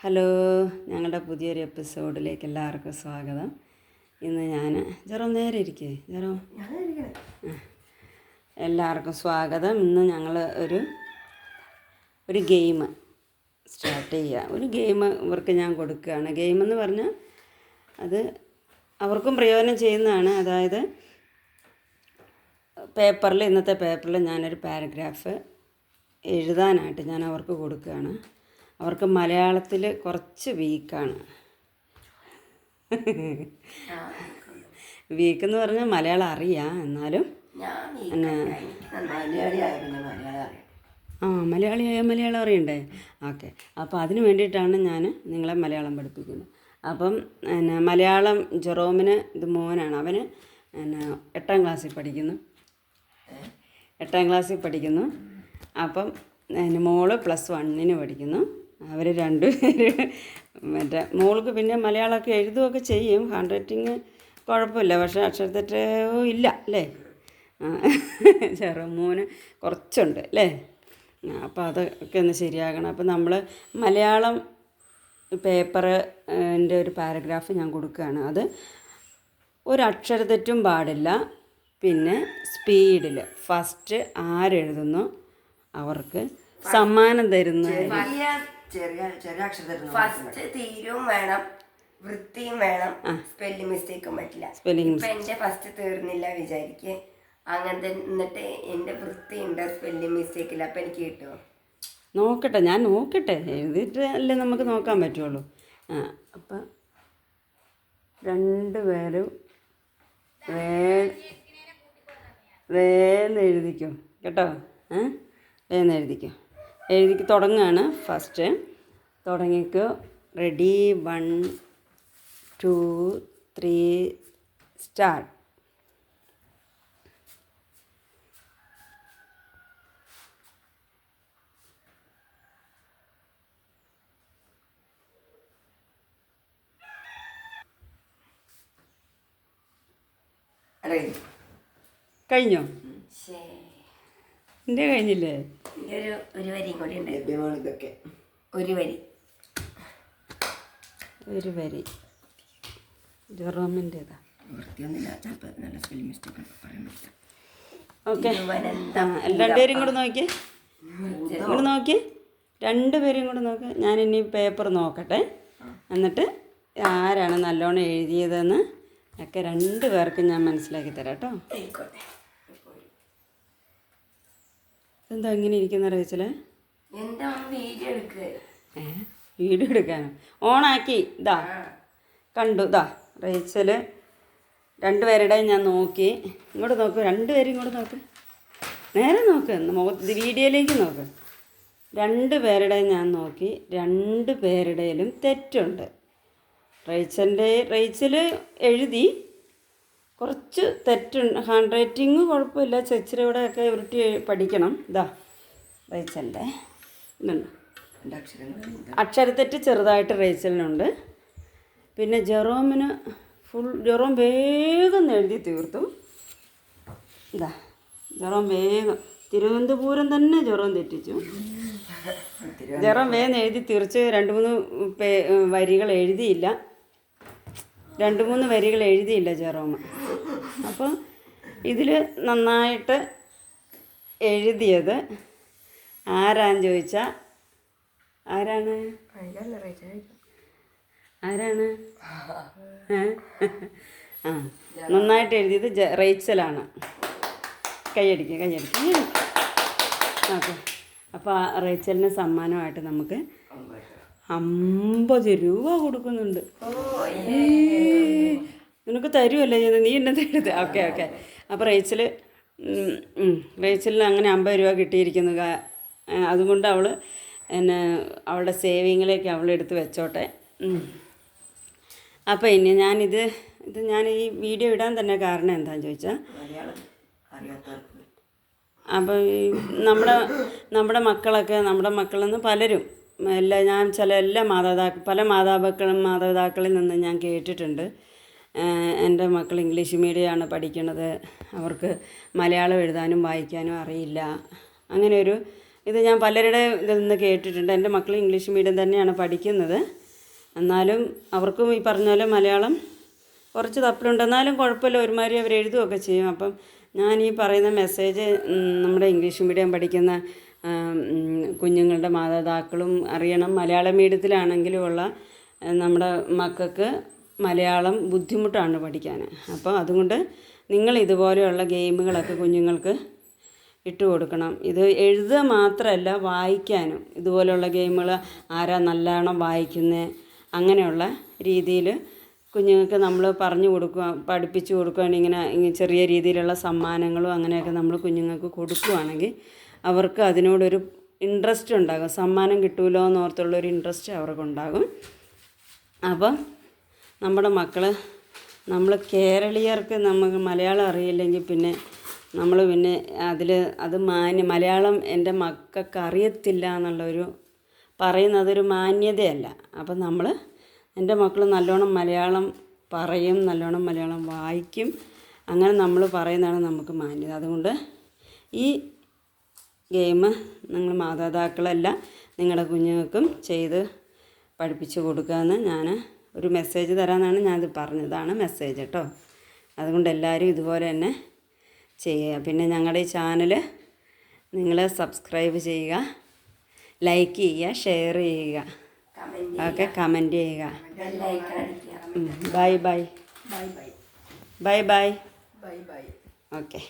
Hello, ഞങ്ങളുടെ പുതിയൊരു എപ്പിസോഡിലേക്ക് എല്ലാവർക്കും സ്വാഗതം. ഇന്ന് ഞാൻ നേരെ ഇരിക്കേ എല്ലാവർക്കും സ്വാഗതം. ഇന്ന് ഞങ്ങൾ ഒരു ഗെയിം സ്റ്റാർട്ട് ചെയ്യുക. ഒരു ഗെയിം ഇവർക്ക് ഞാൻ കൊടുക്കുകയാണ്. ഗെയിമെന്ന് പറഞ്ഞാൽ അത് അവർക്കും പ്രയോജനം ചെയ്യുന്നതാണ്. അതായത് ഇന്നത്തെ പേപ്പറിൽ ഞാനൊരു പാരഗ്രാഫ് എഴുതാനായിട്ട് ഞാൻ അവർക്ക് കൊടുക്കുകയാണ്. അവർക്ക് മലയാളത്തിൽ കുറച്ച് വീക്കാണ്. വീക്കെന്ന് പറഞ്ഞാൽ മലയാളം അറിയാം, എന്നാലും മലയാളിയായ മലയാളം അറിയണ്ടേ? ഓക്കെ, അപ്പോൾ അതിന് വേണ്ടിയിട്ടാണ് ഞാൻ നിങ്ങളെ മലയാളം പഠിപ്പിക്കുന്നത്. അപ്പം മലയാളം ജെറോമിന് ഇത് മോനാണ്. അവന് 8ാം ക്ലാസ്സിൽ പഠിക്കുന്നു. അപ്പം മോള് +1 പഠിക്കുന്നു. അവർ രണ്ടുപേര് മോൾക്ക് പിന്നെ മലയാളമൊക്കെ എഴുതുകയൊക്കെ ചെയ്യും. ഹാൻഡ് റൈറ്റിങ് കുഴപ്പമില്ല, പക്ഷേ അക്ഷരത്തെറ്റ് ഇല്ല അല്ലേ? മോന് കുറച്ചുണ്ട് അല്ലേ? അപ്പോൾ അതൊക്കെ ഒന്ന് ശരിയാകണം. അപ്പോൾ നമ്മൾ മലയാളം പേപ്പറിൻ്റെ ഒരു പാരഗ്രാഫ് ഞാൻ കൊടുക്കുകയാണ്. അത് ഒരക്ഷരത്തെറ്റും പാടില്ല. പിന്നെ സ്പീഡിൽ ഫസ്റ്റ് ആരെഴുതുന്നു അവർക്ക് സമ്മാനം തരുന്ന ഫസ്റ്റ് തീരും വേണം, വൃത്തിയും വേണം, സ്പെല്ലിംഗ് മിസ്റ്റേക്കും പറ്റില്ല. എന്റെ ഫസ്റ്റ് തീർന്നില്ല വിചാരിക്ക്, അങ്ങനത്തെ എന്നിട്ട് എന്റെ വൃത്തി ഉണ്ട്, സ്പെല്ലിംഗ് മിസ്റ്റേക്ക് ഇല്ല, അപ്പൊ എനിക്ക് കിട്ടുമോ? നോക്കട്ടെ, ഞാൻ നോക്കട്ടെ, എഴുതിയിട്ട് അല്ലേ നമുക്ക് നോക്കാൻ പറ്റുള്ളൂ. അപ്പം രണ്ടുപേരും വേന്ന് എഴുതിക്കും കേട്ടോ. വേന്ന് എഴുതിക്ക് തുടങ്ങുകയാണ്. ഫസ്റ്റ് തുടങ്ങിക്കോ. Ready, 1 2 3 start. കഴിഞ്ഞോ? എൻ്റെ കഴിഞ്ഞില്ലേ? ഒരു വരി കൂടി ഉണ്ട്. ഒരു വരി ജെറോമിൻ്റെതാ. ഓക്കെ, രണ്ടുപേരും കൂടെ നോക്കി, രണ്ടുപേരും കൂടെ നോക്കി. ഞാനിനി പേപ്പർ നോക്കട്ടെ, എന്നിട്ട് ആരാണ് നല്ലോണം എഴുതിയതെന്ന് ഒക്കെ രണ്ടുപേർക്കും ഞാൻ മനസ്സിലാക്കി തരാം കേട്ടോ. എന്താ ഇങ്ങനെ ഇരിക്കുന്ന റേച്ചല്? വീഡിയോ എടുക്കാനോ? ഓണാക്കി ഇതാ കണ്ടു. ഇതാ റേച്ചല് രണ്ടുപേരുടെയും ഞാൻ നോക്കി. ഇങ്ങോട്ട് നോക്ക്, രണ്ടുപേരും ഇങ്ങോട്ട് നോക്ക്, നേരെ നോക്ക്, വീഡിയോയിലേക്ക് നോക്ക്. രണ്ടുപേരുടെയും ഞാൻ നോക്കി. രണ്ടുപേരുടെയിലും തെറ്റുണ്ട്. റേച്ചൽ എഴുതി കുറച്ച് തെറ്റുണ്ട്. ഹാൻഡ് റൈറ്റിങ് കുഴപ്പമില്ല, ചെച്ചിലൂടെയൊക്കെ ഉരുട്ടി പഠിക്കണം. ഇതാ റേച്ചലിൻ്റെ ഇതുണ്ട്, അക്ഷരത്തെറ്റ് ചെറുതായിട്ട് റേച്ചലിനുണ്ട്. പിന്നെ ജെറോമിന് ജെറോം വേഗം എഴുതി തീർത്തു. ഇതാ ജെറോം വേഗം, തിരുവനന്തപുരം തന്നെ ജെറോം തെറ്റിച്ചു. ജെറോം വേഗം എഴുതി തീർച്ച് 2-3 വരികൾ എഴുതിയില്ല. 2-3 വരികൾ എഴുതിയില്ല ജെറോം. അപ്പോൾ ഇതിൽ നന്നായിട്ട് എഴുതിയത് ആരാന്ന് ചോദിച്ചാൽ ആരാണ്? നന്നായിട്ട് എഴുതിയത് റേച്ചലാണ്. കൈയടിക്കുക. ഓക്കെ, അപ്പോൾ ആ റേച്ചലിന് സമ്മാനമായിട്ട് നമുക്ക് 50 രൂപ കൊടുക്കുന്നുണ്ട്. നിനക്ക് തരുമല്ലേ ചെയ്ത്, നീ എന്നെ തരുത്. ഓക്കെ. അപ്പോൾ റേച്ചലിന് അങ്ങനെ 50 രൂപ കിട്ടിയിരിക്കുന്നു. അതുകൊണ്ട് അവൾ അവളുടെ സേവിങ്ങിലേക്ക് അവൾ എടുത്ത് വെച്ചോട്ടെ. അപ്പോൾ ഇനി ഞാനിത് ഞാൻ ഈ വീഡിയോ ഇടാൻ തന്നെ കാരണം എന്താണെന്ന് ചോദിച്ചാൽ, അപ്പോൾ ഈ നമ്മുടെ മക്കളെന്ന് പലരും ഞാൻ എല്ലാ പല മാതാപിതാക്കളിൽ നിന്ന് ഞാൻ കേട്ടിട്ടുണ്ട്, എൻ്റെ മക്കൾ ഇംഗ്ലീഷ് മീഡിയമാണ് പഠിക്കുന്നത്, അവർക്ക് മലയാളം എഴുതാനും വായിക്കാനും അറിയില്ല, അങ്ങനെ ഒരു ഇത് ഞാൻ പലരുടെ ഇതിൽ നിന്ന് കേട്ടിട്ടുണ്ട്. എൻ്റെ മക്കൾ ഇംഗ്ലീഷ് മീഡിയം തന്നെയാണ് പഠിക്കുന്നത്. എന്നാലും അവർക്കും ഈ പറഞ്ഞ പോലെ മലയാളം കുറച്ച് തപ്പിലുണ്ട്. എന്നാലും കുഴപ്പമില്ല, ഒരുമാതിരി അവർ എഴുതുകയൊക്കെ ചെയ്യും. അപ്പം ഞാൻ ഈ പറയുന്ന മെസ്സേജ് നമ്മുടെ ഇംഗ്ലീഷ് മീഡിയം പഠിക്കുന്ന കുഞ്ഞുങ്ങളുടെ മാതാപിതാക്കളും അറിയണം. മലയാളം മീഡിയത്തിലാണെങ്കിലും ഉള്ള നമ്മുടെ മക്കൾക്ക് മലയാളം ബുദ്ധിമുട്ടാണ് പഠിക്കാൻ. അപ്പോൾ അതുകൊണ്ട് നിങ്ങൾ ഇതുപോലെയുള്ള ഗെയിമുകളൊക്കെ കുഞ്ഞുങ്ങൾക്ക് ഇട്ട് കൊടുക്കണം. ഇത് എഴുതുക മാത്രമല്ല, വായിക്കാനും ഇതുപോലെയുള്ള ഗെയിമുകൾ ആരാ നല്ലവണ്ണം വായിക്കുന്നത് അങ്ങനെയുള്ള രീതിയിൽ കുഞ്ഞുങ്ങൾക്ക് നമ്മൾ പറഞ്ഞു കൊടുക്കുക, പഠിപ്പിച്ചു കൊടുക്കുകയാണെങ്കിൽ ഇങ്ങനെ ചെറിയ രീതിയിലുള്ള സമ്മാനങ്ങളും അങ്ങനെയൊക്കെ നമ്മൾ കുഞ്ഞുങ്ങൾക്ക് കൊടുക്കുകയാണെങ്കിൽ അവർക്ക് അതിനോടൊരു ഇൻട്രസ്റ്റ് ഉണ്ടാകും. സമ്മാനം കിട്ടുമല്ലോ എന്നോർത്തുള്ളൊരു ഇൻട്രസ്റ്റ് അവർക്കുണ്ടാകും. അപ്പം നമ്മുടെ മക്കൾ, നമ്മൾ കേരളീയർക്ക് നമുക്ക് മലയാളം അറിയില്ലെങ്കിൽ പിന്നെ നമ്മൾ പിന്നെ അത് മലയാളം എൻ്റെ മക്കൾക്ക് അറിയത്തില്ല എന്നുള്ളൊരു പറയുന്നതൊരു മാന്യതയല്ല. അപ്പം നമ്മൾ എൻ്റെ മക്കൾ നല്ലോണം മലയാളം പറയും, നല്ലോണം മലയാളം വായിക്കും. അങ്ങനെ നമ്മൾ പറയുന്നതാണ് നമുക്ക് മാന്യത. അതുകൊണ്ട് ഈ ഗെയിം നിങ്ങൾ മാതാപിതാക്കളെല്ലാം നിങ്ങളുടെ കുഞ്ഞുങ്ങൾക്കും ചെയ്ത് പഠിപ്പിച്ച് കൊടുക്കാമെന്ന് ഞാൻ ഒരു മെസ്സേജ് തരാമെന്നാണ് ഞാനത് പറഞ്ഞതാണ് മെസ്സേജ് കേട്ടോ. അതുകൊണ്ട് എല്ലാവരും ഇതുപോലെ തന്നെ ചെയ്യുക. പിന്നെ ഞങ്ങളുടെ ഈ ചാനൽ നിങ്ങൾ സബ്സ്ക്രൈബ് ചെയ്യുക, ലൈക്ക് ചെയ്യുക, ഷെയർ ചെയ്യുക, ഓക്കെ, കമൻറ്റ് ചെയ്യുക. Bye bye. Bye bye. Bye bye. Bye bye. Okay.